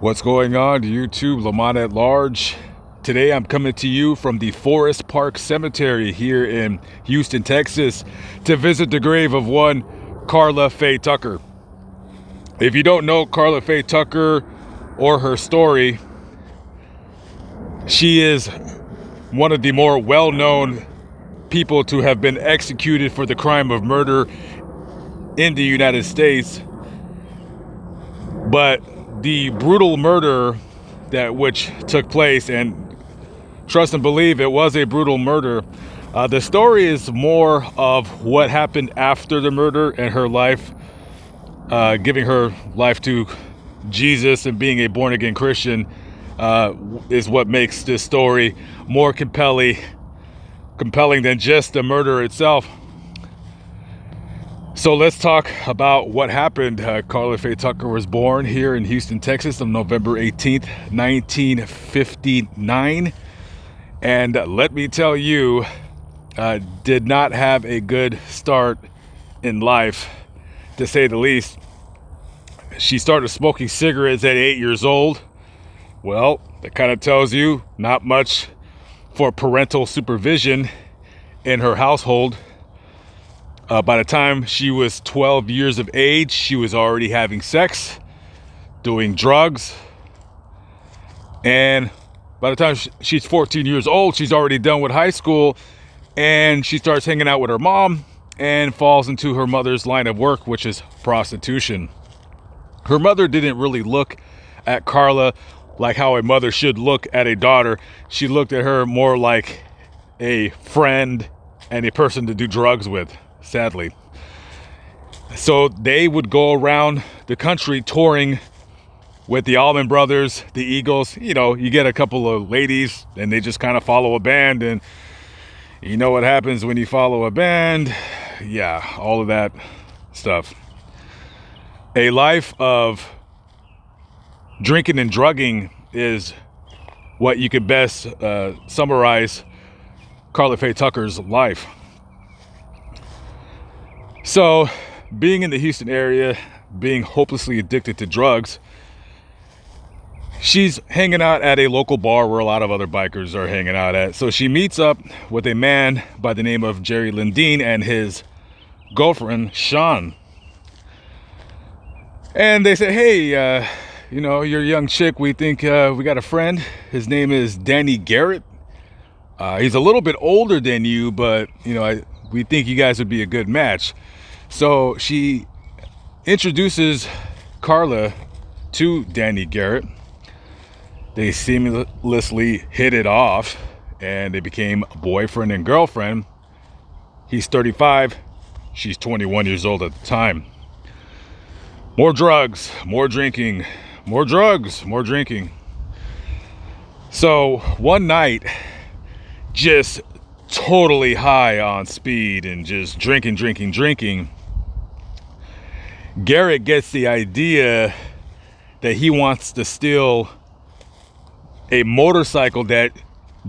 What's going on, YouTube? Lamont at large. Today I'm coming to you from the Forest Park Cemetery here in Houston, Texas, to visit the grave of one Karla Faye Tucker. If you don't know Karla Faye Tucker or her story, she is one of the more well-known people to have been executed for the crime of murder in the United States. But the brutal murder that which took place, and trust and believe it was a brutal murder, the story is more of what happened after the murder and her life, giving her life to Jesus and being a born-again Christian, is what makes this story more compelling than just the murder itself. So let's talk about what happened. Karla Faye Tucker was born here in Houston, Texas on November 18th, 1959. And let me tell you, did not have a good start in life, to say the least. She started smoking cigarettes at 8 years old. Well, that kind of tells you not much for parental supervision in her household. By the time she was 12 years of age, she was already having sex, doing drugs. And by the time she's 14 years old, she's already done with high school, and she starts hanging out with her mom and falls into her mother's line of work, which is prostitution. Her mother didn't really look at Karla like how a mother should look at a daughter. She looked at her more like a friend and a person to do drugs with, sadly. So they would go around the country touring with the Allman Brothers, the Eagles. You know, you get a couple of ladies and they just kind of follow a band, and you know what happens when you follow a band. Yeah, all of that stuff. A life of drinking and drugging is what you could best summarize Karla Faye Tucker's life. So, being in the Houston area, being hopelessly addicted to drugs, she's hanging out at a local bar where a lot of other bikers are hanging out at. So she meets up with a man by the name of Jerry Lindeen and his girlfriend, Sean. And they say, hey, you know, you're a young chick. We think we got a friend. His name is Danny Garrett. He's a little bit older than you, but, you know, we think you guys would be a good match. So she introduces Karla to Danny Garrett. They seamlessly hit it off, and they became boyfriend and girlfriend. He's 35. She's 21 years old at the time. More drugs, more drinking, more drugs, more drinking. So one night, just totally high on speed and just drinking, Garrett gets the idea that he wants to steal a motorcycle that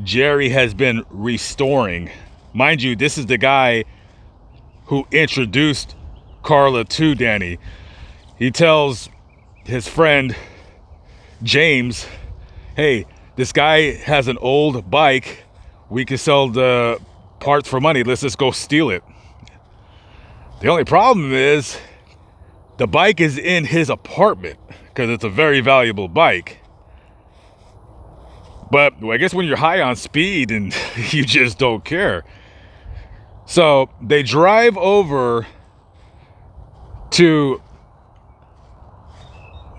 Jerry has been restoring. Mind you, this is the guy who introduced Karla to Danny. He tells his friend James, hey, this guy has an old bike. We can sell the parts for money. Let's just go steal it. The only problem is the bike is in his apartment because it's a very valuable bike. But I guess when you're high on speed and you just don't care. So they drive over to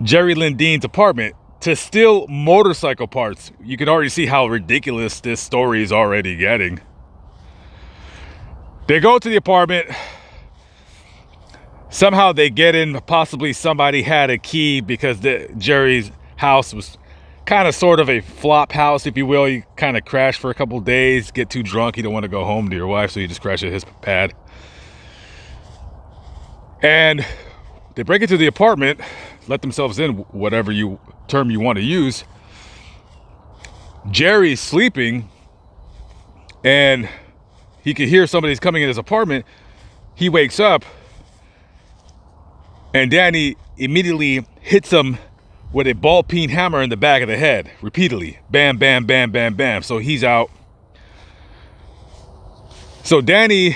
Jerry Lindeen's apartment to steal motorcycle parts. You can already see how ridiculous this story is already getting. They go to the apartment. Somehow they get in. Possibly somebody had a key because Jerry's house was kind of sort of a flop house, if you will. You kind of crash for a couple days, get too drunk, you don't want to go home to your wife, so you just crash at his pad. And they break into the apartment, let themselves in, whatever term you want to use. Jerry's sleeping, and he can hear somebody's coming in his apartment. He wakes up, and Danny immediately hits him with a ball-peen hammer in the back of the head repeatedly. Bam, bam, bam, bam, bam. So he's out. So Danny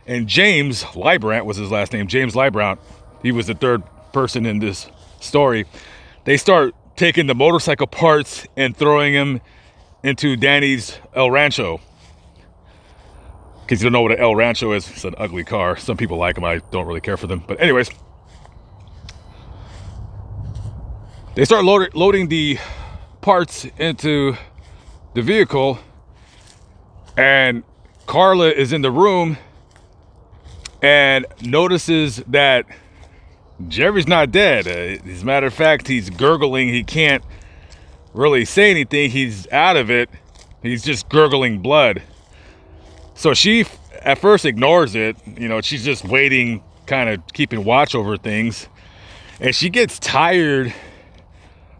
and James Librant was his last name. James Librant. He was the third person in this story. They start taking the motorcycle parts and throwing them into Danny's El Rancho. In case you don't know what an El Rancho is, it's an ugly car. Some people like them. I don't really care for them. But anyways, they start loading the parts into the vehicle, and Carla is in the room and notices that Jerry's not dead. As a matter of fact, he's gurgling. He can't really say anything. He's out of it. He's just gurgling blood. So she at first ignores it. You know, she's just waiting, kind of keeping watch over things. And she gets tired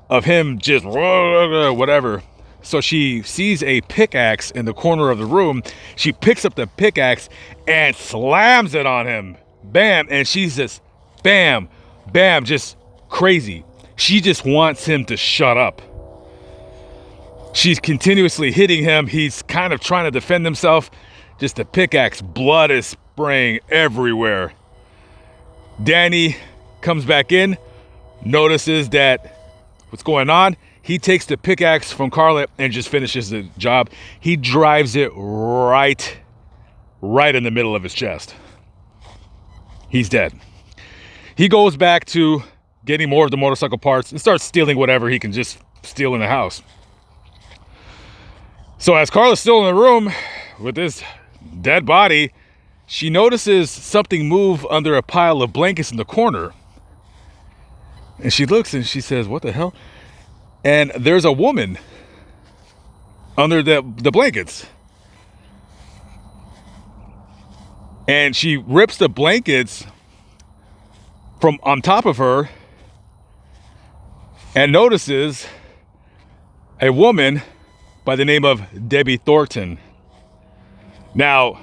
of him just whatever. So she sees a pickaxe in the corner of the room. She picks up the pickaxe and slams it on him. Bam. And she's just bam, bam, just crazy. She just wants him to shut up. She's continuously hitting him. He's kind of trying to defend himself. Just a pickaxe. Blood is spraying everywhere. Danny comes back in, notices that what's going on. He takes the pickaxe from Carla and just finishes the job. He drives it right in the middle of his chest. He's dead. He goes back to getting more of the motorcycle parts and starts stealing whatever he can just steal in the house. So as Carla's still in the room with this dead body, she notices something move under a pile of blankets in the corner. And she looks and she says, "What the hell?" And there's a woman under the blankets. And she rips the blankets from on top of her and notices a woman by the name of Debbie Thornton. Now,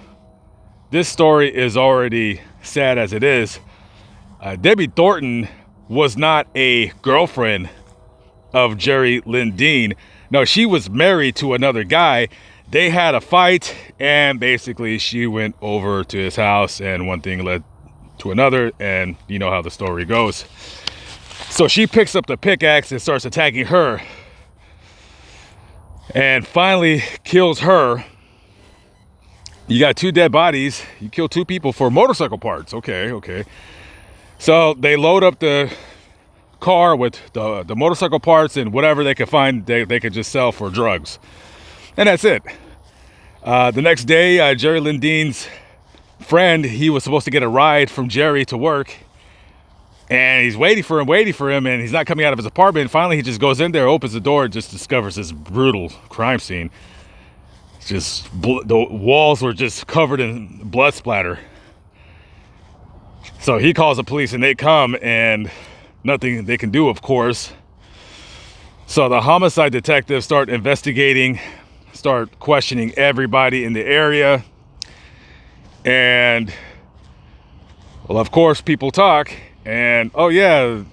this story is already sad as it is. Debbie Thornton was not a girlfriend of Jerry Lindeen. No, she was married to another guy. They had a fight, and basically she went over to his house, and one thing led to another, and you know how the story goes. So she picks up the pickaxe and starts attacking her, and finally kills her. You got two dead bodies. You kill two people for motorcycle parts. Okay. So they load up the car with the motorcycle parts and whatever they could find, they could just sell for drugs. And that's it. The next day, Jerry Lindeen's friend, he was supposed to get a ride from Jerry to work. And he's waiting for him, and he's not coming out of his apartment. And finally, he just goes in there, opens the door, and just discovers this brutal crime scene. It's just, the walls were just covered in blood splatter. So he calls the police, and they come, and nothing they can do, of course. So the homicide detectives start investigating, start questioning everybody in the area. And, well, of course, people talk. And, oh yeah,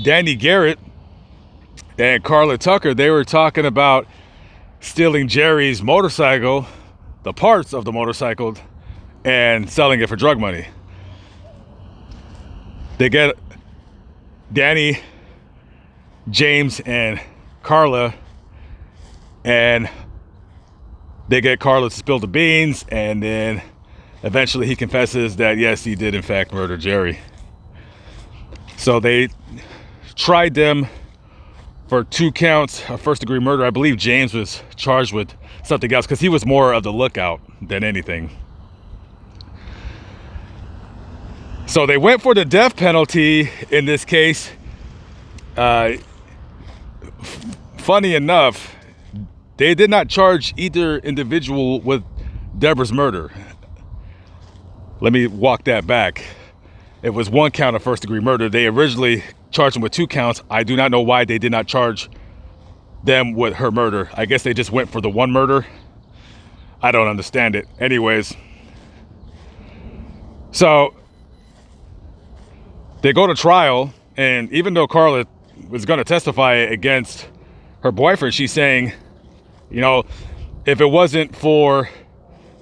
Danny Garrett and Carla Tucker, they were talking about stealing Jerry's motorcycle, the parts of the motorcycle, and selling it for drug money. They get Danny, James, and Carla, and they get Carla to spill the beans, and then eventually he confesses that yes, he did in fact murder Jerry. So they tried them for 2 counts of first-degree murder. I believe James was charged with something else because he was more of the lookout than anything. So they went for the death penalty in this case. Funny enough, they did not charge either individual with Deborah's murder. Let me walk that back. It was 1 count of first-degree murder. They originally charged him with 2 counts. I do not know why they did not charge them with her murder. I guess they just went for the 1 murder. I don't understand it. Anyways, so they go to trial, and even though Carla was going to testify against her boyfriend. She's saying, you know, if it wasn't for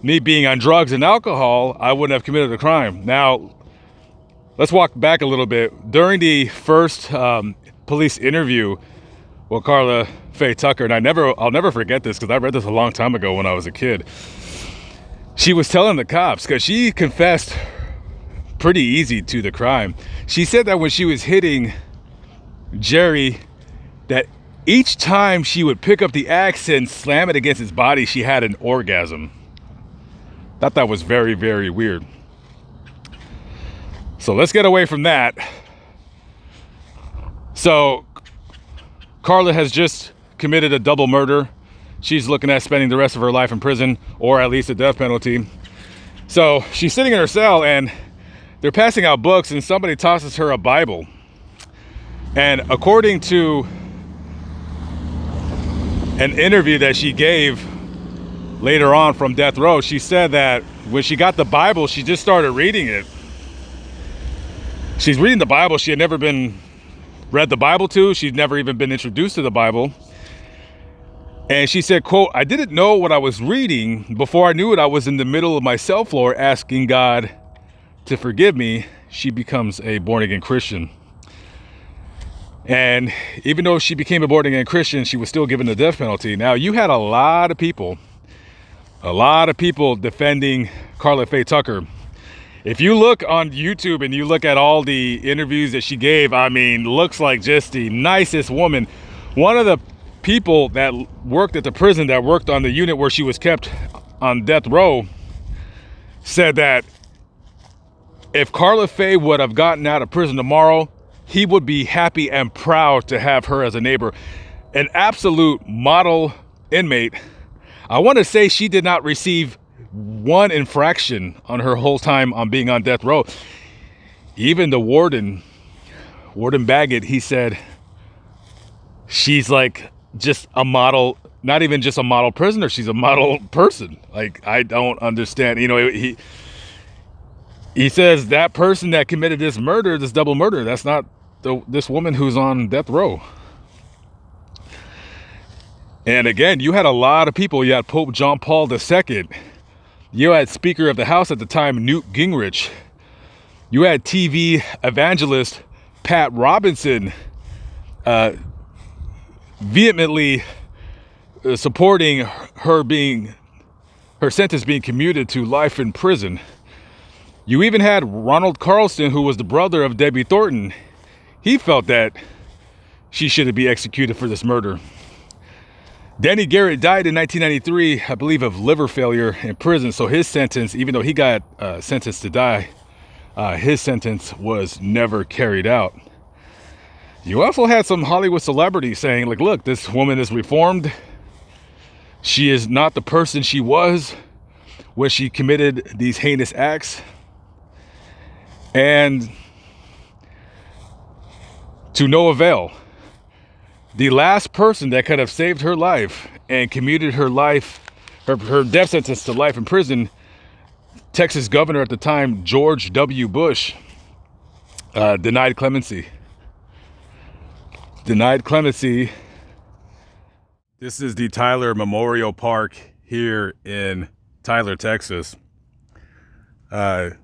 me being on drugs and alcohol, I wouldn't have committed the crime. Now, let's walk back a little bit. During the first police interview with Carla Faye Tucker, and I'll never forget this because I read this a long time ago when I was a kid. She was telling the cops, because she confessed pretty easy to the crime. She said that when she was hitting Jerry, that each time she would pick up the axe and slam it against his body, she had an orgasm. Thought that was very, very weird. So let's get away from that. So Carla has just committed a double murder. She's looking at spending the rest of her life in prison, or at least a death penalty. So she's sitting in her cell and they're passing out books, and somebody tosses her a Bible. And according to an interview that she gave later on from death row, she said that when she got the Bible, she just started reading it. She's reading the Bible she had never been read the Bible to. She'd never even been introduced to the Bible. And she said, quote, "I didn't know what I was reading. Before I knew it, I was in the middle of my cell floor asking God to forgive me." She becomes a born-again Christian. And even though she became a born-again Christian, she was still given the death penalty. Now, you had a lot of people defending Carla Faye Tucker. If you look on YouTube and you look at all the interviews that she gave, I mean, looks like just the nicest woman. One of the people that worked at the prison, that worked on the unit where she was kept on death row, said that if Carla Faye would have gotten out of prison tomorrow, he would be happy and proud to have her as a neighbor. An absolute model inmate. I want to say she did not receive one infraction on her whole time on being on death row. Even the warden Baggett, he said she's like just a model, not even just a model prisoner, she's a model person. Like, I don't understand. You know, he says that person that committed this murder, this double murder, that's not this woman who's on death row. And again, you had a lot of people. You had Pope John Paul II. You had Speaker of the House at the time, Newt Gingrich. You had TV evangelist Pat Robinson vehemently supporting her sentence being commuted to life in prison. You even had Ronald Carlson, who was the brother of Debbie Thornton. He felt that she should be executed for this murder. Danny Garrett died in 1993, I believe, of liver failure in prison. So his sentence, even though he got sentenced to die, his sentence was never carried out. You also had some Hollywood celebrities saying, like, look, this woman is reformed. She is not the person she was when she committed these heinous acts. And to no avail. The last person that could have saved her life and commuted her life, her death sentence to life in prison, Texas governor at the time, George W. Bush, denied clemency. Denied clemency. This is the Tyler Memorial Park here in Tyler, Texas. David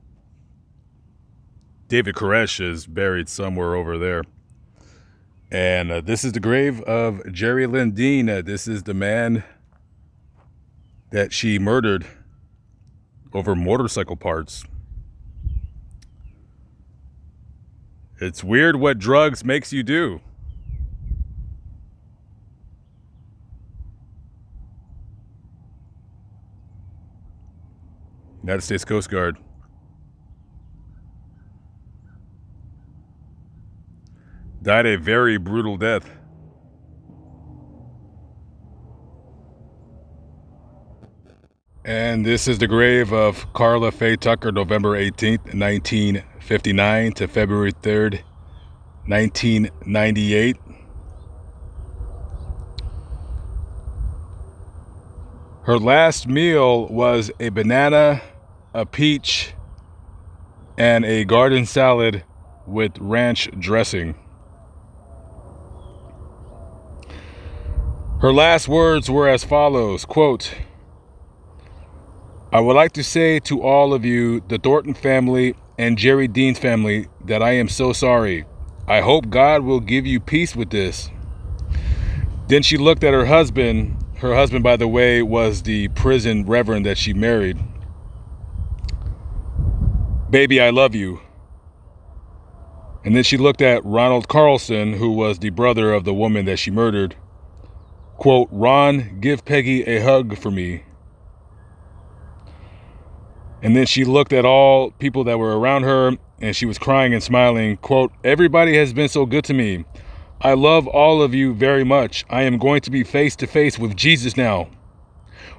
Koresh is buried somewhere over there. And this is the grave of Jerry Lynn Dean. This is the man that she murdered over motorcycle parts. It's weird what drugs makes you do. United States Coast Guard. Died a very brutal death. And this is the grave of Carla Faye Tucker, November 18th, 1959 to February 3rd, 1998. Her last meal was a banana, a peach, and a garden salad with ranch dressing. Her last words were as follows, quote, "I would like to say to all of you, the Thornton family and Jerry Dean's family, that I am so sorry. I hope God will give you peace with this." Then she looked at her husband. Her husband, by the way, was the prison reverend that she married. "Baby, I love you." And then she looked at Ronald Carlson, who was the brother of the woman that she murdered. Quote, "Ron, give Peggy a hug for me." And then she looked at all people that were around her, and she was crying and smiling. Quote, "Everybody has been so good to me. I love all of you very much. I am going to be face to face with Jesus now.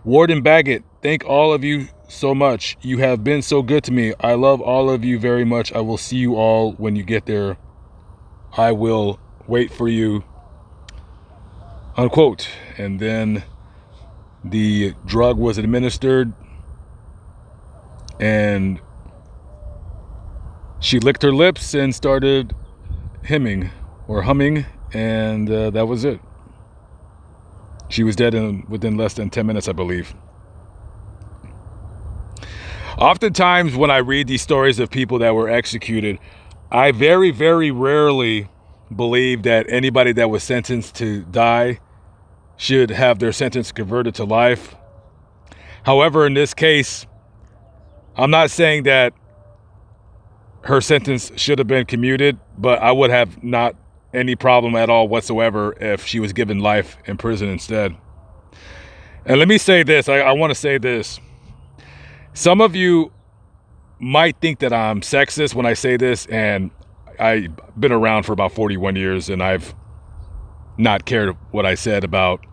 Warden Baggett, thank all of you so much. You have been so good to me. I love all of you very much. I will see you all when you get there. I will wait for you." Unquote. And then the drug was administered, and she licked her lips and started humming, and that was it. She was dead within less than 10 minutes, I believe. Oftentimes when I read these stories of people that were executed, I very, very rarely believe that anybody that was sentenced to die should have their sentence converted to life. However, in this case, I'm not saying that her sentence should have been commuted, but I would have not any problem at all whatsoever if she was given life in prison instead. And let me say this, I want to say this. Some of you might think that I'm sexist when I say this, and I've been around for about 41 years, and I've not cared what I said about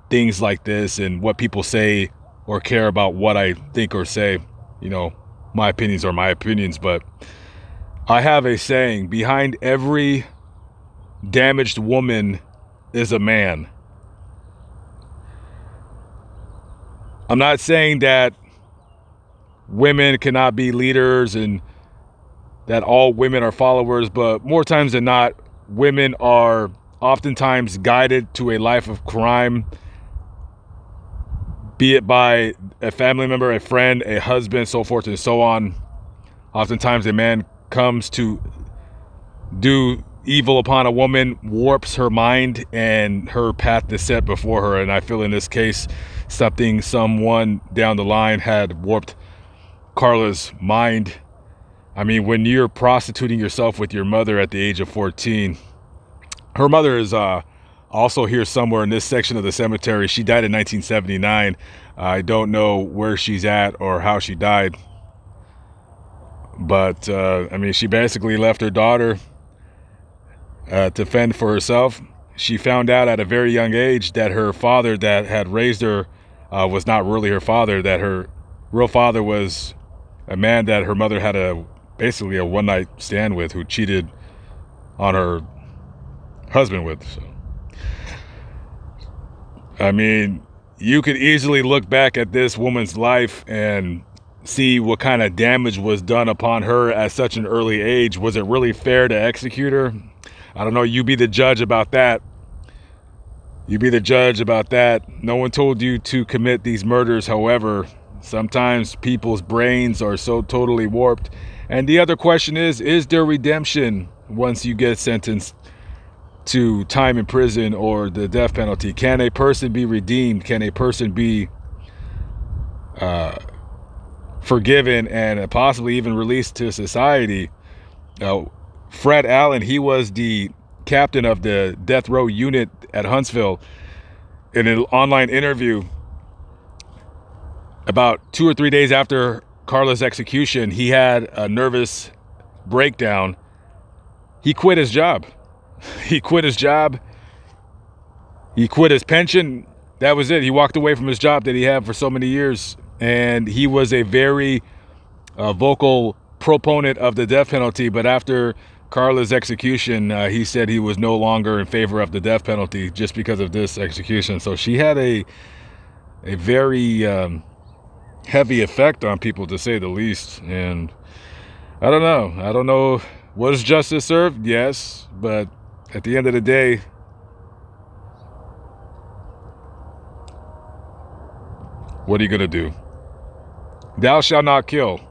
things like this and what people say or care about what I think or say. You know, my opinions are my opinions, but I have a saying: behind every damaged woman is a man. I'm not saying that women cannot be leaders and that all women are followers, but more times than not, women are oftentimes guided to a life of crime, be it by a family member, a friend, a husband, so forth and so on. Oftentimes a man comes to do evil upon a woman, warps her mind, and her path is set before her. And I feel in this case, someone down the line had warped Carla's mind. I mean, when you're prostituting yourself with your mother at the age of 14, her mother is also here somewhere in this section of the cemetery. She died in 1979. I don't know where she's at or how she died. But, I mean, she basically left her daughter to fend for herself. She found out at a very young age that her father that had raised her was not really her father, that her real father was a man that her mother had basically a one-night stand with, who cheated on her husband with. So, I mean, you could easily look back at this woman's life and see what kind of damage was done upon her at such an early age. Was it really fair to execute her? I don't know. You be the judge about that. You be the judge about that. No one told you to commit these murders. However, sometimes people's brains are so totally warped. And the other question is there redemption once you get sentenced to time in prison or the death penalty? Can a person be redeemed? Can a person be forgiven and possibly even released to society? Fred Allen, he was the captain of the death row unit at Huntsville. In an online interview, about 2 or 3 days after Carla's execution, he had a nervous breakdown. He quit his job. He quit his job. He quit his pension. That was it. He walked away from his job that he had for so many years. And he was a very vocal proponent of the death penalty. But after Carla's execution, he said he was no longer in favor of the death penalty just because of this execution. So she had a very heavy effect on people, to say the least. And I don't know. Was justice served? Yes. But at the end of the day, What are you going to do? Thou shalt not kill.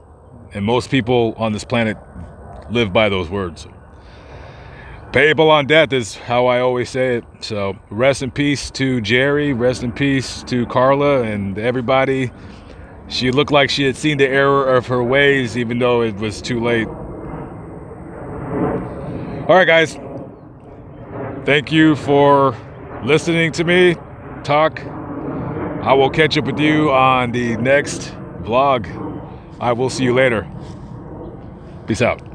And most people on this planet live by those words. Payable on death is how I always say it. So rest in peace to Jerry. Rest in peace to Carla and everybody. She looked like she had seen the error of her ways, even though it was too late. All right, guys. Thank you for listening to me talk. I will catch up with you on the next vlog. I will see you later. Peace out.